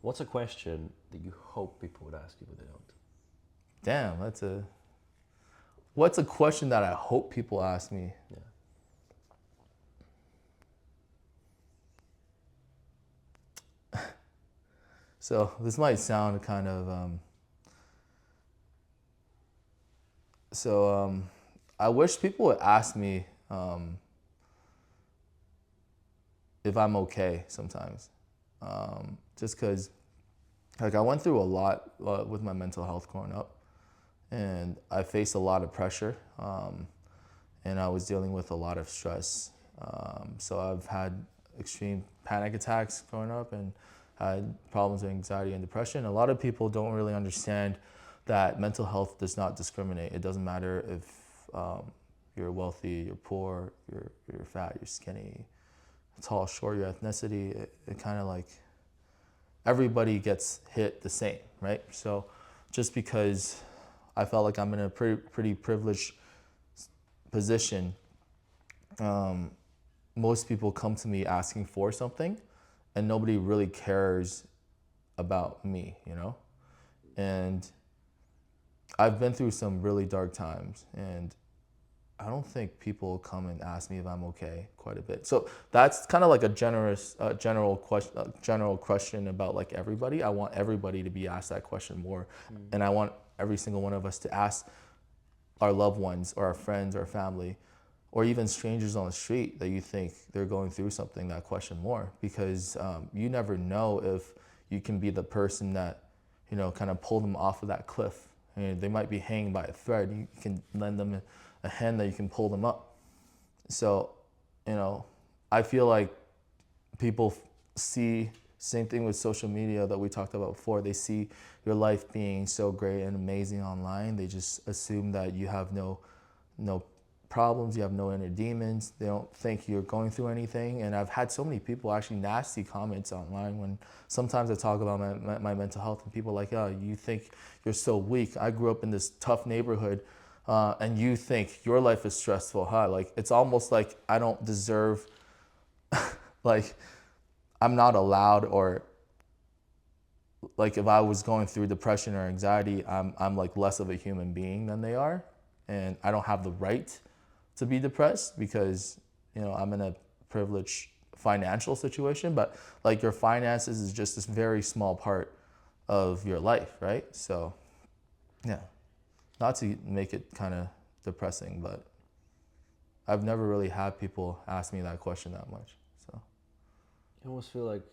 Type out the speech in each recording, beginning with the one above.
What's a question that you hope people would ask you but they don't? Damn, what's a question that I hope people ask me? Yeah. So this might sound kind of, I wish people would ask me if I'm okay sometimes. Just because, like, I went through a lot with my mental health growing up, and I faced a lot of pressure, and I was dealing with a lot of stress. So I've had extreme panic attacks growing up and had problems with anxiety and depression. A lot of people don't really understand that mental health does not discriminate. It doesn't matter if you're wealthy, you're poor, you're fat, you're skinny, tall, short, your ethnicity. It kind of like everybody gets hit the same, right? So just because I felt like I'm in a pretty privileged position, most people come to me asking for something, and nobody really cares about me, you know? And I've been through some really dark times, and I don't think people come and ask me if I'm okay quite a bit. So that's kind of like a general question about like everybody. I want everybody to be asked that question more, and I want every single one of us to ask our loved ones or our friends or family, or even strangers on the street that you think they're going through something, that question more, because you never know if you can be the person that, you know, kind of pull them off of that cliff. And they might be hanging by a thread. You can lend them a hand that you can pull them up. So, you know, I feel like people see, same thing with social media that we talked about before, they see your life being so great and amazing online. They just assume that you have no problems, you have no inner demons. They don't think you're going through anything. And I've had so many people actually nasty comments online when sometimes I talk about my mental health, and people are like, oh, you think you're so weak. I grew up in this tough neighborhood, and you think your life is stressful, huh? Like, it's almost like I don't deserve, like, I'm not allowed, or like if I was going through depression or anxiety, I'm like less of a human being than they are. And I don't have the right to be depressed because, you know, I'm in a privileged financial situation, but like your finances is just this very small part of your life, right? So yeah, not to make it kind of depressing, but I've never really had people ask me that question that much. So I almost feel like,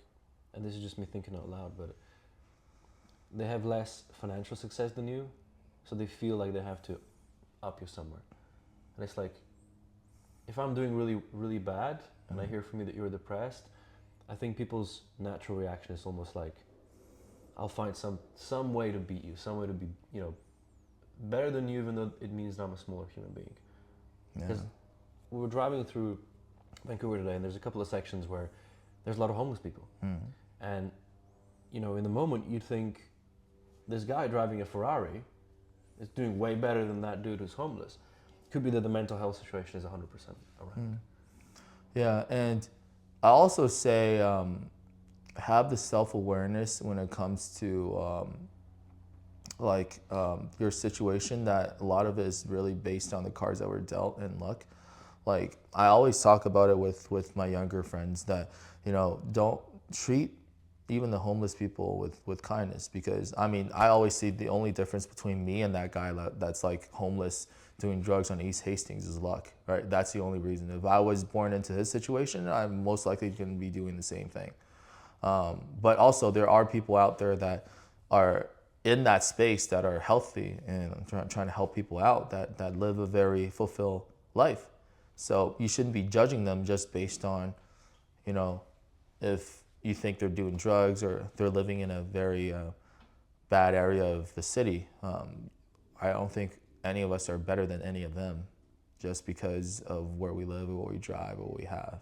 and this is just me thinking out loud, but they have less financial success than you, so they feel like they have to up you somewhere. And it's like, if I'm doing really, really bad and I hear from you that you're depressed, I think people's natural reaction is almost like, I'll find some way to beat you, some way to be, you know, better than you, even though it means I'm a smaller human being. Because we were driving through Vancouver today, and there's a couple of sections where there's a lot of homeless people. And, you know, in the moment you'd think this guy driving a Ferrari is doing way better than that dude who's homeless. Could be that the mental health situation is 100% around. yeah, and I also say have the self-awareness when it comes to your situation, that a lot of it is really based on the cards that were dealt and luck. Like, I always talk about it with my younger friends that, you know, don't treat even the homeless people with kindness, because I mean, I always see the only difference between me and that guy that's like homeless doing drugs on East Hastings is luck, right? That's the only reason. If I was born into his situation, I'm most likely going to be doing the same thing. But also there are people out there that are in that space that are healthy and trying to help people out that live a very fulfilled life. So you shouldn't be judging them just based on, you know, if you think they're doing drugs or they're living in a very bad area of the city. I don't think any of us are better than any of them just because of where we live or what we drive or what we have.